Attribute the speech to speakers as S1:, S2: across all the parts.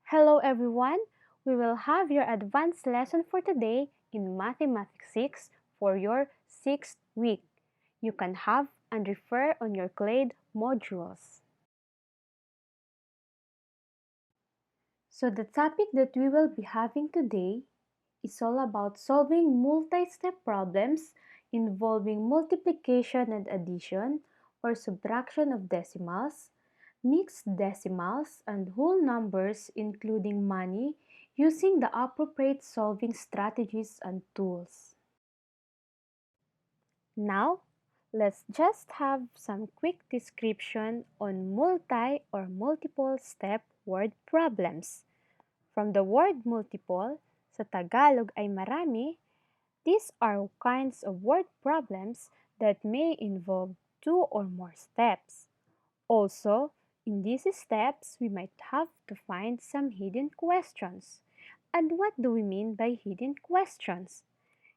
S1: Hello everyone! We will have your advanced lesson for today in Mathematics 6 for your 6th week. You can have and refer on your grade modules. So the topic that we will be having today is all about solving multi-step problems involving multiplication and addition or subtraction of decimals, mixed decimals, and whole numbers including money using the appropriate solving strategies and tools. Now, let's just have some quick description on multi or multiple step word problems. From the word multiple, sa Tagalog ay marami, these are kinds of word problems that may involve two or more steps. Also, in these steps, we might have to find some hidden questions. And what do we mean by hidden questions?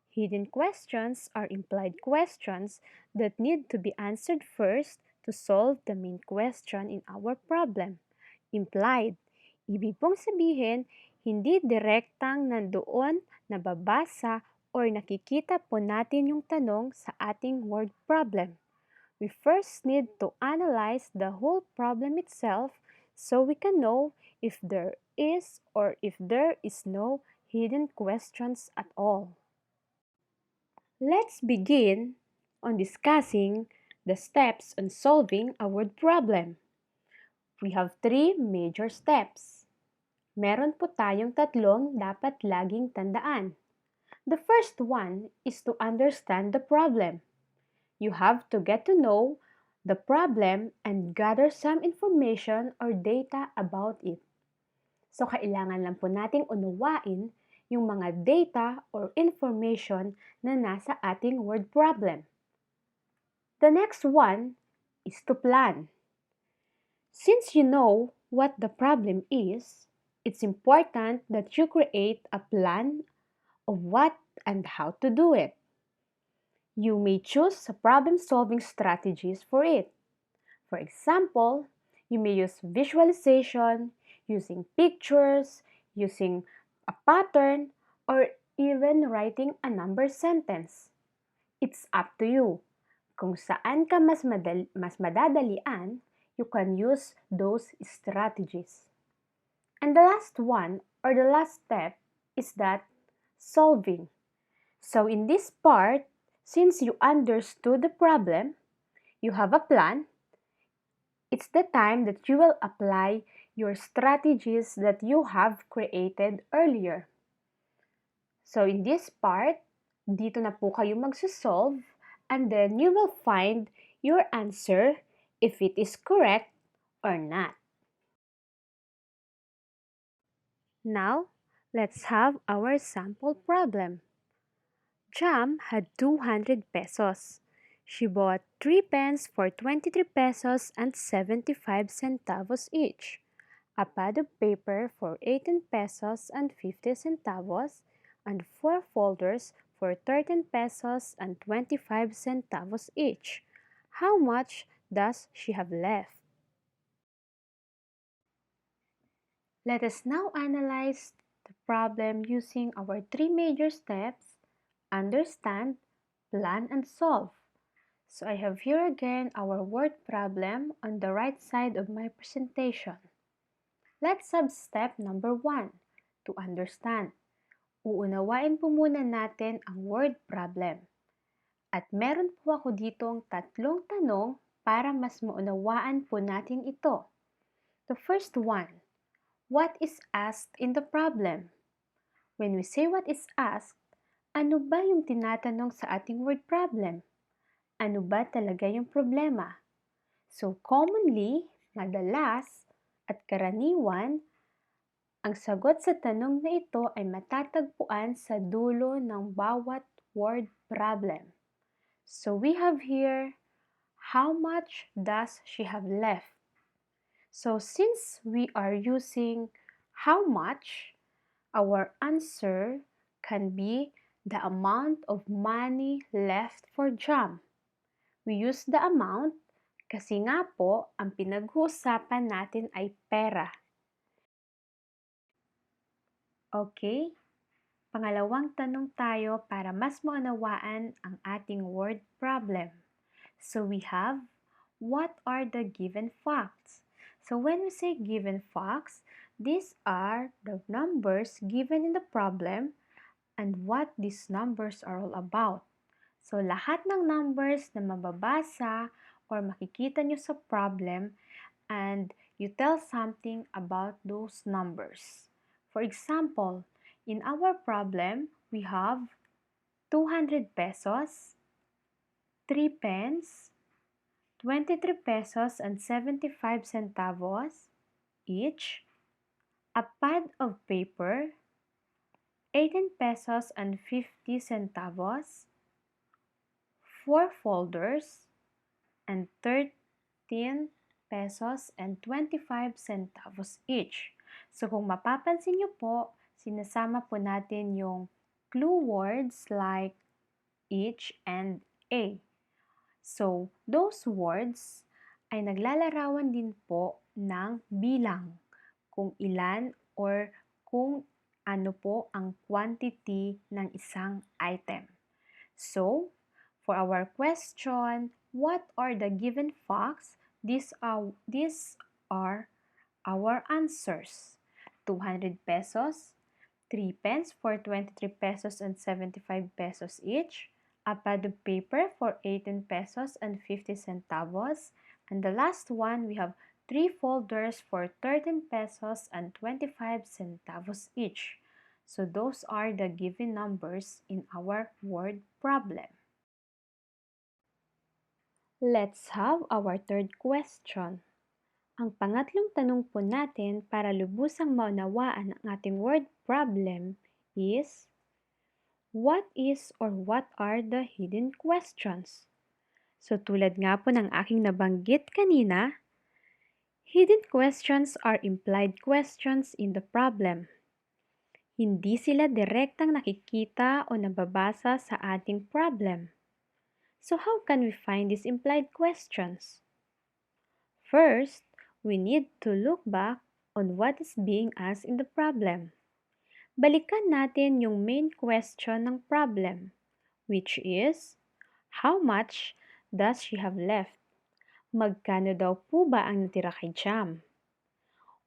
S1: Hidden questions are implied questions that need to be answered first to solve the main question in our problem. Implied. Ibig pong sabihin, hindi direktang nandoon nababasa or nakikita po natin yung tanong sa ating word problem. We first need to analyze the whole problem itself so we can know if there is or if there is no hidden questions at all. Let's begin on discussing the steps on solving a word problem. We have three major steps. Meron po tayong tatlong dapat laging tandaan. The first one is to understand the problem. You have to get to know the problem and gather some information or data about it. So, kailangan lang po nating unawain yung mga data or information na nasa ating word problem. The next one is to plan. Since you know what the problem is, it's important that you create a plan of what and how to do it. You may choose problem-solving strategies for it. For example, you may use visualization, using pictures, using a pattern, or even writing a number sentence. It's up to you. Kung saan ka mas madadalian, you can use those strategies. And the last one, or the last step, is that solving. So in this part, since you understood the problem, you have a plan, it's the time that you will apply your strategies that you have created earlier. So in this part, dito na po kayo magsosolve and then you will find your answer if it is correct or not. Now, let's have our sample problem. Jam had 200 pesos. She bought 3 pens for 23 pesos and 75 centavos each, a pad of paper for 18 pesos and 50 centavos, and 4 folders for 13 pesos and 25 centavos each. How much does she have left? Let us now analyze the problem using our three major steps: understand, plan, and solve. So I have here again our word problem on the right side of my presentation. Let's have step number 1, to understand. Uunawain po muna natin ang word problem. At meron po ako ditong tatlong tanong para mas maunawaan po natin ito. The first one, what is asked in the problem? When we say what is asked, ano ba yung tinatanong sa ating word problem? Ano ba talaga yung problema? So commonly, madalas, at karaniwan, ang sagot sa tanong na ito ay matatagpuan sa dulo ng bawat word problem. So we have here, how much does she have left? So since we are using how much, our answer can be the amount of money left for Jam. We use the amount kasi nga po ang pinag-uusapan natin ay pera. Okay, pangalawang tanong tayo para mas maunawaan ang ating word problem. So we have, what are the given facts? So when we say given facts, these are the numbers given in the problem and what these numbers are all about. So lahat ng numbers na mababasa or makikita nyo sa problem and you tell something about those numbers. For example, in our problem, we have 200 pesos, 3 pence, 23 pesos and 75 centavos each, a pad of paper, 18 pesos and 50 centavos, 4 folders, and 13 pesos and 25 centavos each. So kung mapapansin nyo po, sinasama po natin yung clue words like each and a. So those words ay naglalarawan din po ng bilang, kung ilan or kung ano po ang quantity ng isang item. So, for our question, what are the given facts? These are our answers. 200 pesos, 3 pence for 23 pesos and 75 pesos each, a pad of paper for 18 pesos and 50 centavos, and the last one we have 3 folders for 13 pesos and 25 centavos each. So those are the given numbers in our word problem. Let's have our third question. Ang pangatlong tanong po natin para lubusang maunawaan ang ating word problem is, what is or what are the hidden questions? So tulad nga po ng aking nabanggit kanina, hidden questions are implied questions in the problem. Hindi sila direktang nakikita o nababasa sa ating problem. So how can we find these implied questions? First, we need to look back on what is being asked in the problem. Balikan natin yung main question ng problem, which is, how much does she have left? Magkano daw po ba ang natira kay Jam?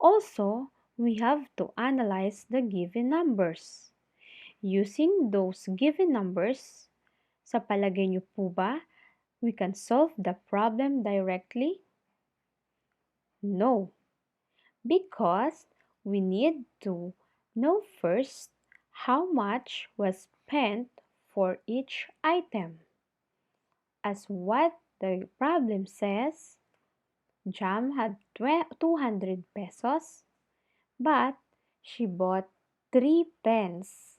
S1: Also, we have to analyze the given numbers. Using those given numbers, sa palagay niyo po ba, we can solve the problem directly? No, because we need to know first how much was spent for each item. As what the problem says, Jam had 200 pesos, but she bought 3 pens.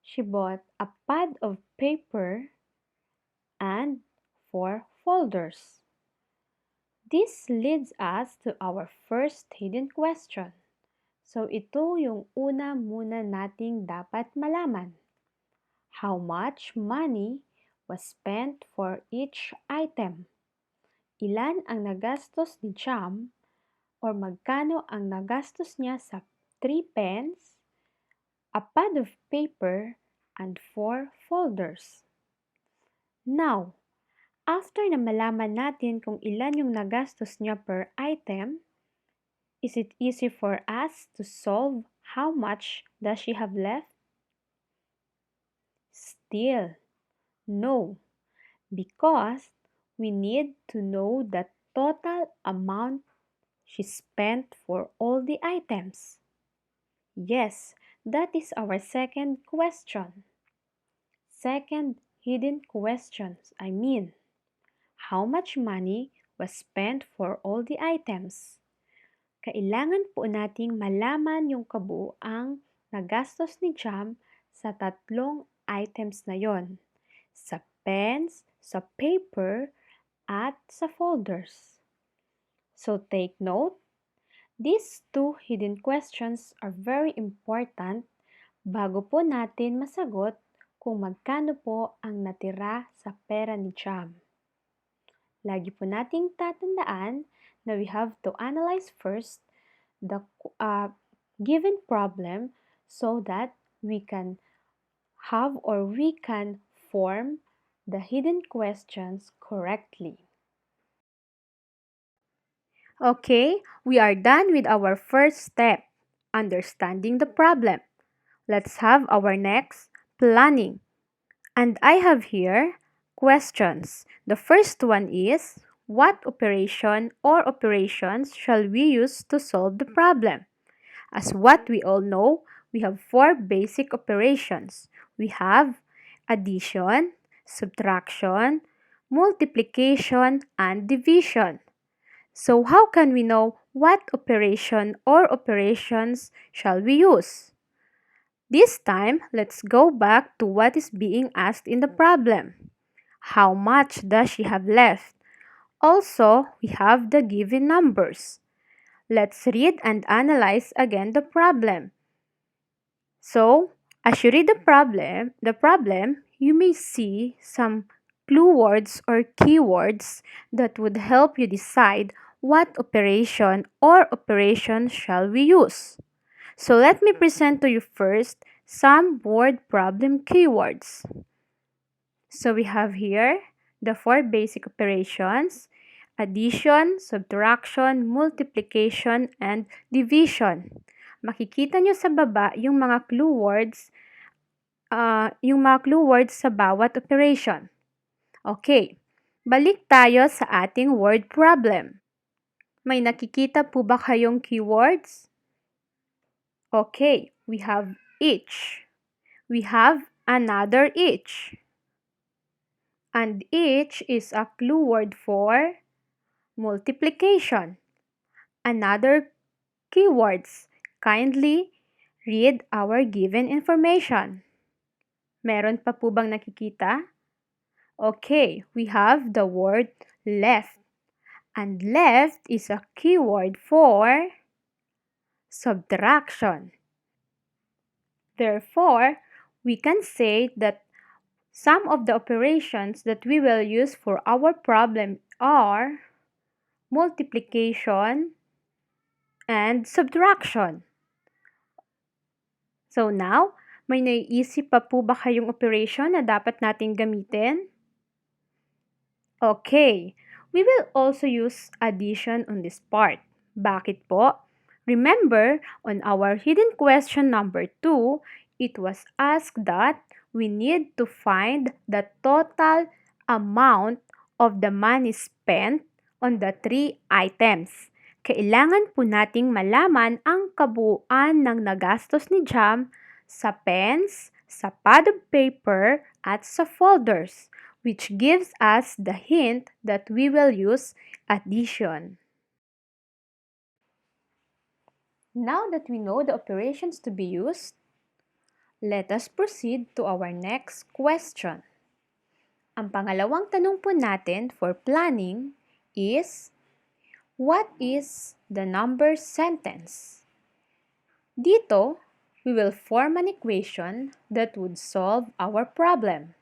S1: She bought a pad of paper and 4 folders. This leads us to our first hidden question. So ito yung una muna nating dapat malaman. How much money was spent for each item? Ilan ang nagastos ni Jam or magkano ang nagastos niya sa 3 pens, a pad of paper, and 4 folders? Now, after na malaman natin kung ilan yung nagastos niya per item, is it easy for us to solve how much does she have left? Still, no, because we need to know the total amount she spent for all the items. Yes, that is our second question. Second hidden questions, I mean, how much money was spent for all the items? Kailangan po nating malaman yung kabuuang nagastos ni Jam sa tatlong items na yon, sa pens, sa paper, at sa folders. So take note, these two hidden questions are very important bago po natin masagot kung magkano po ang natira sa pera ni Jam. Lagi po nating tatandaan na we have to analyze first the given problem so that we can have or we can form the hidden questions correctly. Okay, we are done with our first step, understanding the problem. Let's have our next, planning. And I have here questions. The first one is, what operation or operations shall we use to solve the problem? As what we all know, we have four basic operations. We have addition, subtraction, multiplication, and division. So how can we know what operation or operations shall we use? This time, let's go back to what is being asked in the problem. How much does she have left? Also, we have the given numbers. Let's read and analyze again the problem. So, as you read the problem, you may see some clue words or keywords that would help you decide what operation or operations shall we use. So let me present to you first some word problem keywords. So we have here the four basic operations: addition, subtraction, multiplication, and division. Makikita nyo sa baba yung mga clue words sa bawat operation. Okay, balik tayo sa ating word problem. May nakikita po ba kayong keywords? Okay, we have each. We have another each. And each is a clue word for multiplication. Another keywords. Kindly read our given information. Meron pa po bang nakikita? Okay, we have the word left. And left is a keyword for subtraction. Therefore, we can say that some of the operations that we will use for our problem are multiplication and subtraction. So now, may naiisip pa po ba kayong operation na dapat nating gamitin? Okay, we will also use addition on this part. Bakit po? Remember, on our hidden question number 2, it was asked that we need to find the total amount of the money spent on the 3 items. Kailangan po nating malaman ang kabuuan ng nagastos ni Jam sa pens, sa pad of paper, at sa folders, which gives us the hint that we will use addition. Now that we know the operations to be used, let us proceed to our next question. Ang pangalawang tanong po natin for planning is, what is the number sentence? Dito, we will form an equation that would solve our problem.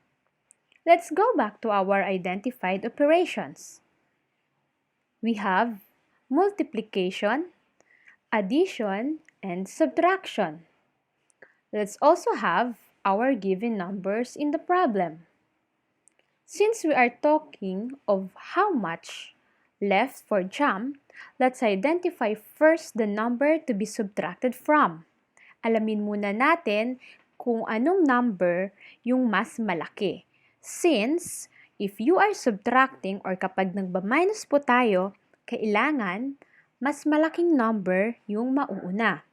S1: Let's go back to our identified operations. We have multiplication, addition, and subtraction. Let's also have our given numbers in the problem. Since we are talking of how much left for Jam, let's identify first the number to be subtracted from. Alamin muna natin kung anong number yung mas malaki. Since, if you are subtracting or kapag nagba-minus po tayo, kailangan mas malaking number yung mauuna.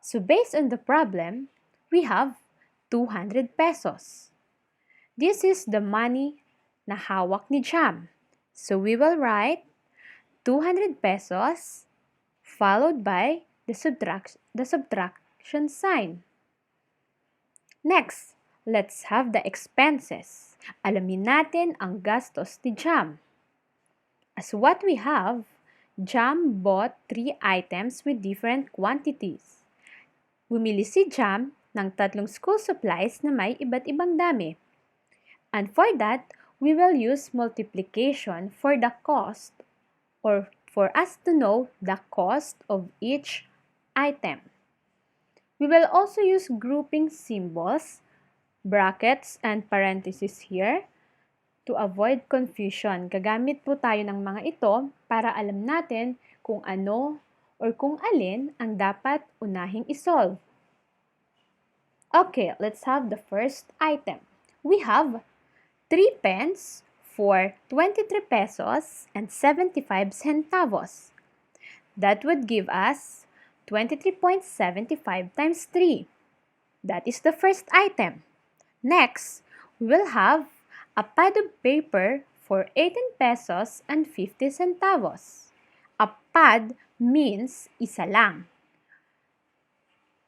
S1: So based on the problem, we have 200 pesos. This is the money na hawak ni Jam. So we will write 200 pesos followed by the subtraction sign. Next, let's have the expenses. Alamin natin ang gastos ni Jam. As what we have, Jam bought 3 items with different quantities. Bumili si Jam ng 3 school supplies na may iba't ibang dami. And for that, we will use multiplication for the cost or for us to know the cost of each item. We will also use grouping symbols, brackets and parentheses here to avoid confusion. Gagamit po tayo ng mga ito para alam natin kung ano or kung alin ang dapat unahing isolve. Okay, let's have the first item. We have 3 pens for 23 pesos and 75 centavos. That would give us 23.75 times 3. That is the first item. Next, we will have a pad of paper for 18 pesos and 50 centavos. A pad means isa lang.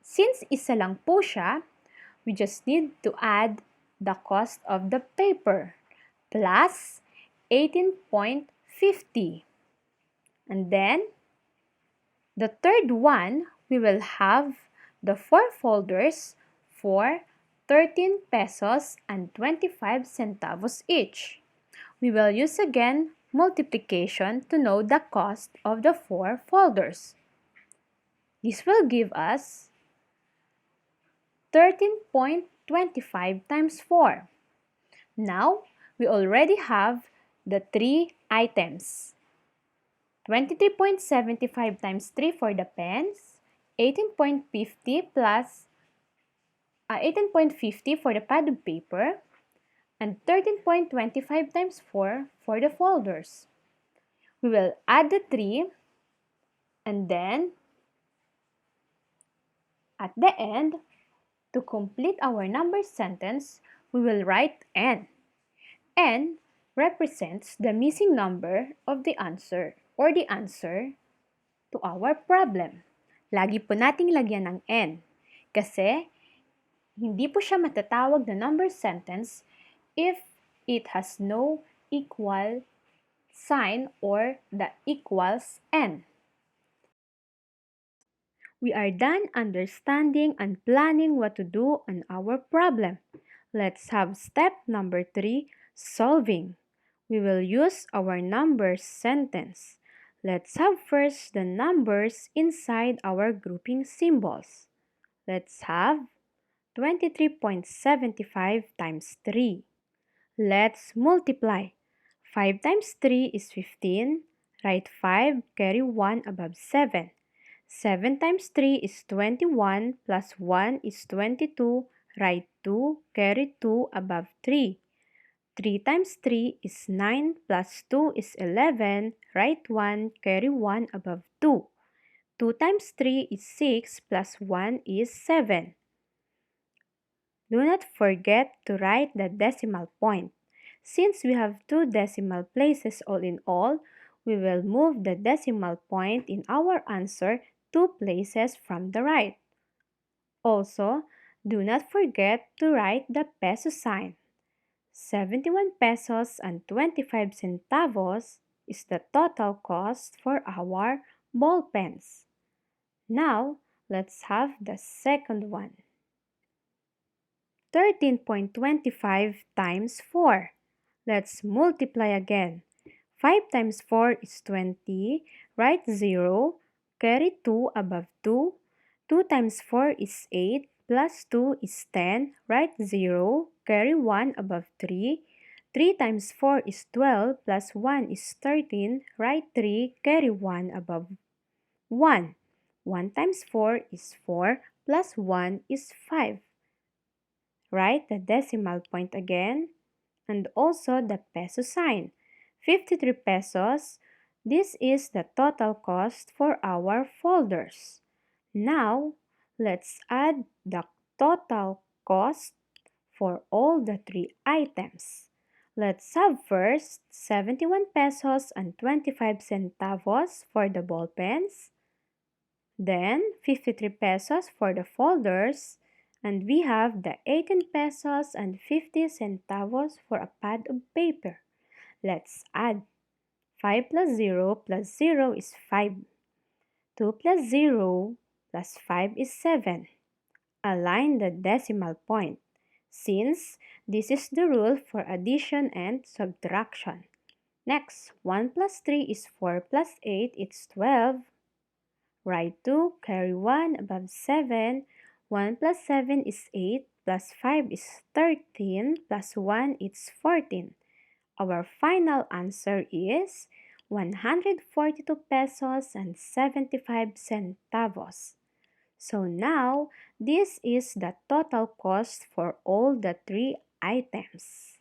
S1: Since isa lang po siya, we just need to add the cost of the paper plus 18.50. And then, the third one, we will have the 4 folders for 13 pesos and 25 centavos each. We will use again multiplication to know the cost of the 4 folders. This will give us 13.25 times 4. Now, we already have the 3 items. 23.75 times 3 for the pens, 18.50 plus 18.50 for the pad of paper, and 13.25 times 4 for the folders. We will add the 3 and then at the end, to complete our number sentence, we will write N. N represents the missing number of the answer or the answer to our problem. Lagi po nating lagyan ng N kasi hindi po siya matatawag na number sentence if it has no equal sign or the equals N. We are done understanding and planning what to do on our problem. Let's have step number 3, solving. We will use our numbers sentence. Let's have first the numbers inside our grouping symbols. Let's have 23.75 times 3. Let's multiply. 5 times 3 is 15. Write 5, carry 1 above 7. 7 times 3 is 21, plus 1 is 22, write 2, carry 2 above 3. 3 times 3 is 9, plus 2 is 11, write 1, carry 1 above 2. 2 times 3 is 6, plus 1 is 7. Do not forget to write the decimal point. Since we have 2 decimal places all in all, we will move the decimal point in our answer 2 places from the right. Also, do not forget to write the peso sign. 71 pesos and 25 centavos is the total cost for our ball pens. Now, let's have the second one. 13.25 times 4. Let's multiply again. 5 times 4 is 20. Write 0. Carry 2 above 2. 2 times 4 is 8. Plus 2 is 10. Write 0. Carry 1 above 3. 3 times 4 is 12. Plus 1 is 13. Write 3. Carry 1 above 1. 1 times 4 is 4. Plus 1 is 5. Write the decimal point again and also the peso sign. 53 pesos. This is the total cost for our folders. Now, let's add the total cost for all the 3 items. Let's have first 71 pesos and 25 centavos for the ball pens. Then 53 pesos for the folders. And we have the 18 pesos and 50 centavos for a pad of paper. Let's add. 5 plus 0 plus 0 is 5. 2 plus 0 plus 5 is 7. Align the decimal point, since this is the rule for addition and subtraction. Next, 1 plus 3 is 4 plus 8, it's 12. Write 2, carry 1 above 7. 1 plus 7 is 8, plus 5 is 13, plus 1 is 14. Our final answer is 142 pesos and 75 centavos. So now, this is the total cost for all the three items.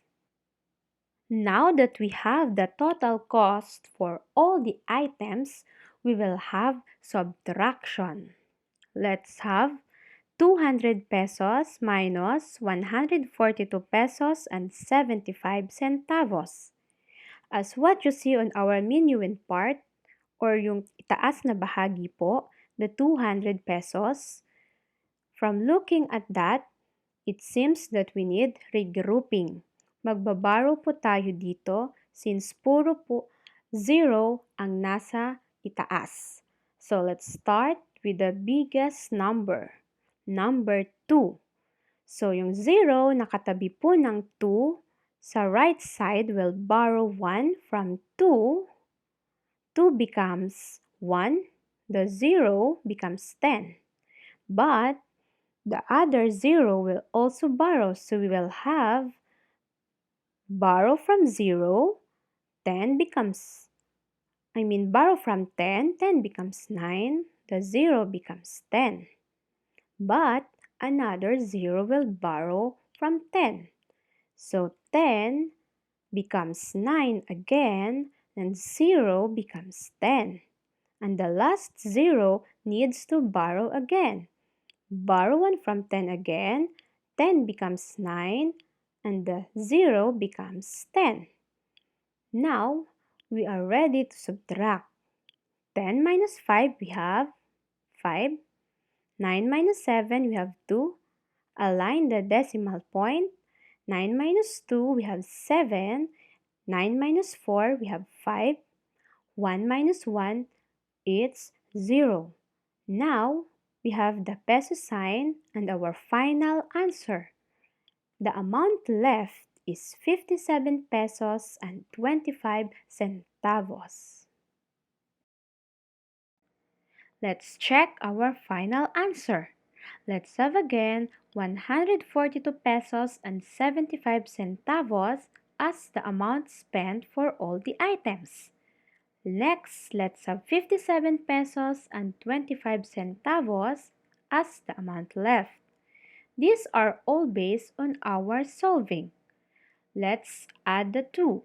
S1: Now that we have the total cost for all the items, we will have subtraction. Let's have 200 pesos minus 142 pesos and 75 centavos. As what you see on our minuend part, or yung itaas na bahagi po, the 200 pesos, from looking at that, it seems that we need regrouping. Magbaborrow po tayo dito since puro po 0 ang nasa itaas. So let's start with the biggest number, number 2. So yung 0 nakatabi po ng 2, sa right side we'll borrow 1 from 2. 2 becomes 1, the 0 becomes 10. But the other 0 will also borrow, so we will have borrow from 0, 10 becomes, borrow from 10, 10 becomes 9, the 0 becomes 10. But another 0 will borrow from 10. So 10 becomes 9 again, and 0 becomes 10. And the last 0 needs to borrow again. Borrow 1 from 10 again, 10 becomes 9, and the 0 becomes 10. Now, we are ready to subtract. 10 minus 5, we have 5. 9 minus 7, we have 2. Align the decimal point. 9 minus 2, we have 7. 9 minus 4, we have 5. 1 minus 1, it's 0. Now, we have the peso sign and our final answer. The amount left is 57 pesos and 25 centavos. Let's check our final answer. Let's have again 142 pesos and 75 centavos as the amount spent for all the items. Next, let's have 57 pesos and 25 centavos as the amount left. These are all based on our solving. Let's add the two.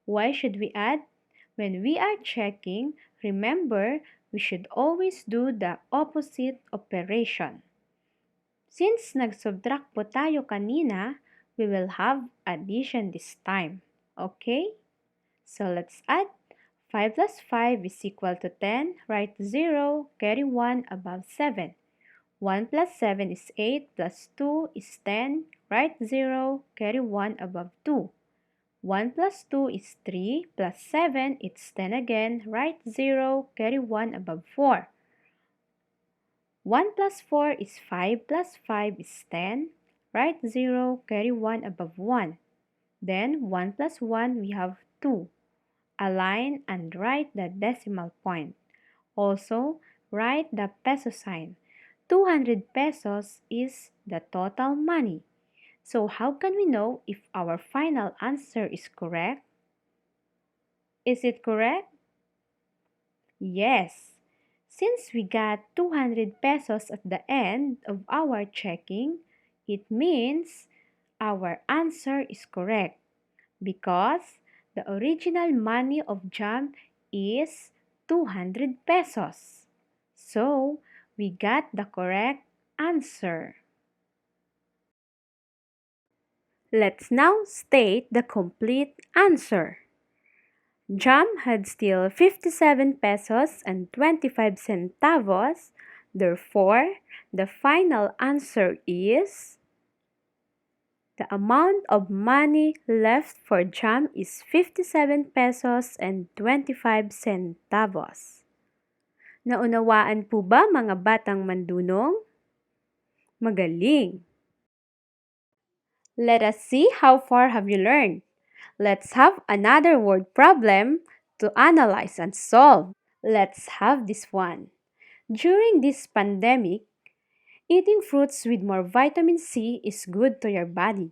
S1: Why should we add? When we are checking, remember, we should always do the opposite operation. Since nag-subtract po tayo kanina, we will have addition this time. Okay? So let's add. 5 plus 5 is equal to 10. Write 0, carry 1 above 7. 1 plus 7 is 8, plus 2 is 10. Write 0, carry 1 above 2. 1 plus 2 is 3, plus 7, it's 10 again. Write 0, carry 1 above 4. 1 plus 4 is 5, plus 5 is 10. Write 0, carry 1 above 1. Then 1 plus 1, we have 2. Align and write the decimal point. Also, write the peso sign. 200 pesos is the total money. So how can we know if our final answer is correct? Is it correct? Yes. Since we got 200 pesos at the end of our checking, it means our answer is correct because the original money of Jam is 200 pesos. So, we got the correct answer. Let's now state the complete answer. Jam had still 57 pesos and 25 centavos. Therefore, the final answer is the amount of money left for Jam is 57 pesos and 25 centavos. Naunawaan po ba mga batang mandunong? Magaling! Let us see how far have you learned. Let's have another word problem to analyze and solve. Let's have this one. During this pandemic, Eating fruits with more vitamin C is good to your body.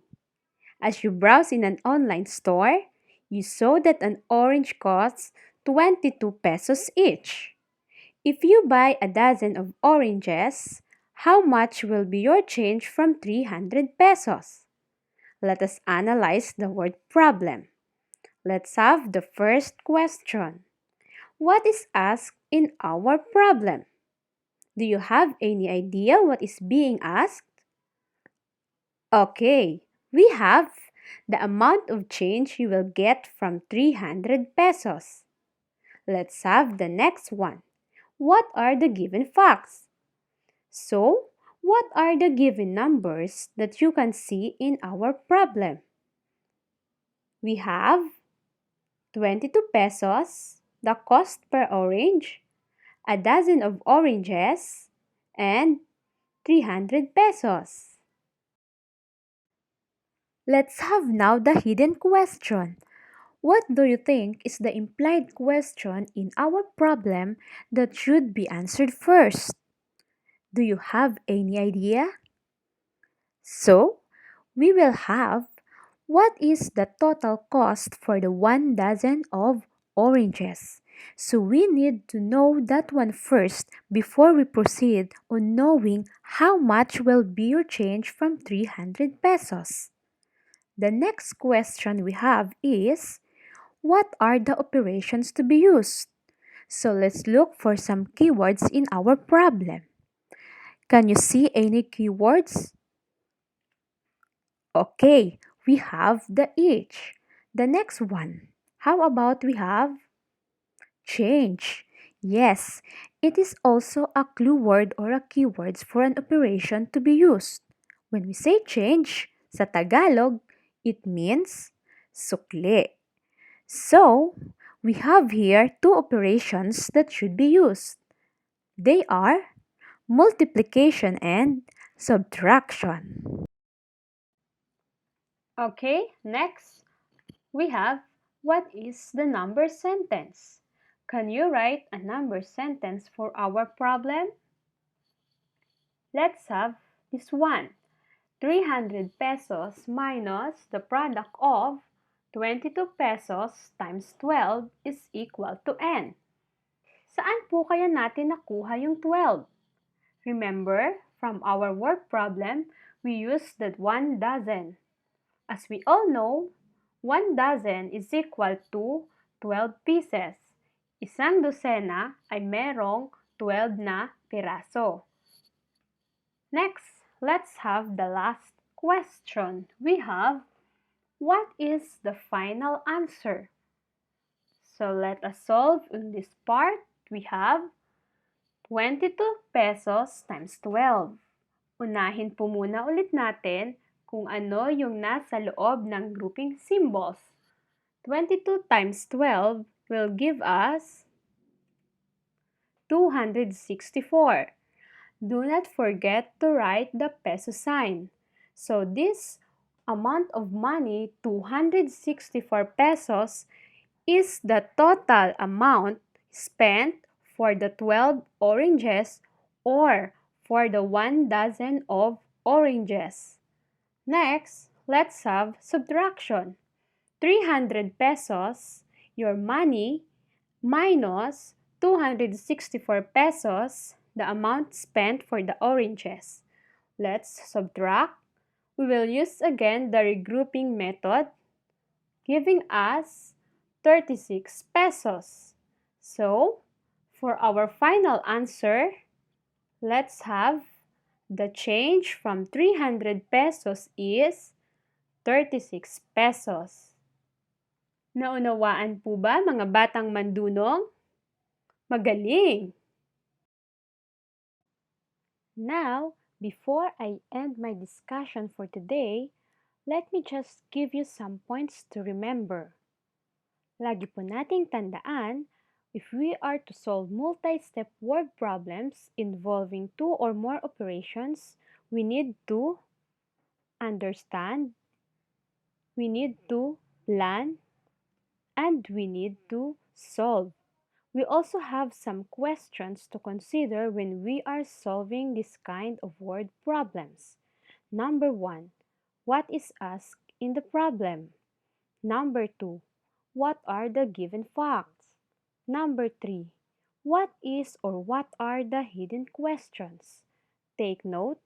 S1: As you browse in an online store, you saw that an orange costs 22 pesos each. If you buy a dozen of oranges, how much will be your change from 300 pesos? Let us analyze the word problem. Let's have the first question. What is asked in our problem? Do you have any idea what is being asked? Okay, we have the amount of change you will get from 300 pesos. Let's have the next one. What are the given facts? So, what are the given numbers that you can see in our problem? We have 22 pesos, the cost per orange, a dozen of oranges, and 300 pesos. Let's have now the hidden question. What do you think is the implied question in our problem that should be answered first? Do you have any idea? So, we will have what is the total cost for the 1 dozen of oranges. So we need to know that one first before we proceed on knowing how much will be your change from 300 pesos. The next question we have is, what are the operations to be used? So let's look for some keywords in our problem. Can you see any keywords? Okay, we have the each. The next one. How about we have change? Yes, it is also a clue word or a keywords for an operation to be used. When we say change, sa Tagalog, it means sukli. So, we have here two operations that should be used. They are multiplication and subtraction. Okay, next we have what is the number sentence? Can you write a number sentence for our problem? Let's have this one. 300 pesos minus the product of 22 pesos times 12 is equal to n. Saan po kaya natin nakuha yung 12? Remember, from our word problem, we used that 1 dozen. As we all know, 1 dozen is equal to 12 pieces. Isang dosena ay merong 12 na piraso. Next, let's have the last question. We have, what is the final answer? So let us solve in this part. We have 22 pesos times 12. Unahin po muna ulit natin kung ano yung nasa loob ng grouping symbols. 22 times 12 will give us 264. Do not forget to write the peso sign. So this amount of money, 264 pesos, is the total amount spent for the 12 oranges or for the 1 dozen of oranges. Next, let's have subtraction. 300 pesos, your money, minus 264 pesos, the amount spent for the oranges. Let's subtract. We will use again the regrouping method, giving us 36 pesos. So, for our final answer, let's have the change from 300 pesos is 36 pesos. Naunawaan po ba mga batang mandunong? Magaling! Now, before I end my discussion for today, let me just give you some points to remember. Lagi po nating tandaan, if we are to solve multi-step word problems involving two or more operations, we need to understand, we need to plan, and we need to solve. We also have some questions to consider when we are solving this kind of word problems. Number 1. What is asked in the problem? Number 2. What are the given facts? Number 3. What is or what are the hidden questions? Take note,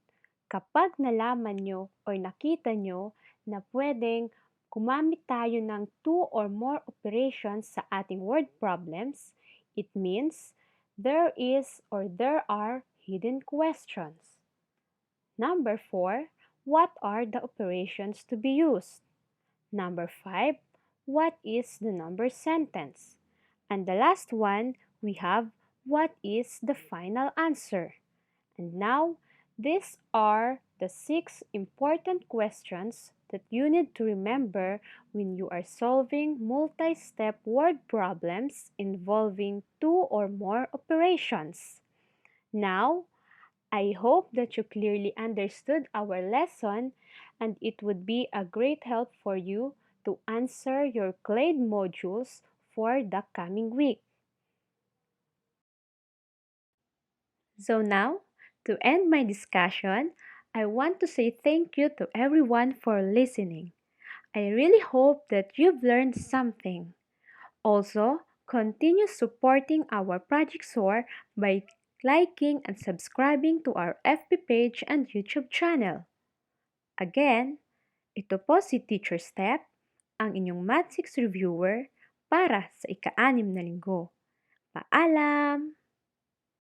S1: kapag nalaman nyo or nakita nyo na pwedeng gumamit tayo ng two or more operations sa ating word problems, it means there is or there are hidden questions. Number 4, what are the operations to be used? Number 5, what is the number sentence? And the last one, we have what is the final answer? And now, these are the 6 important questions that you need to remember when you are solving multi-step word problems involving two or more operations. Now, I hope that you clearly understood our lesson and it would be a great help for you to answer your CLADE modules for the coming week. So now, to end my discussion, I want to say thank you to everyone for listening. I really hope that you've learned something. Also, continue supporting our Project SOAR by liking and subscribing to our FB page and YouTube channel. Again, ito po si Teacher Step, ang inyong Math 6 reviewer para sa ika-6 na linggo. Paalam!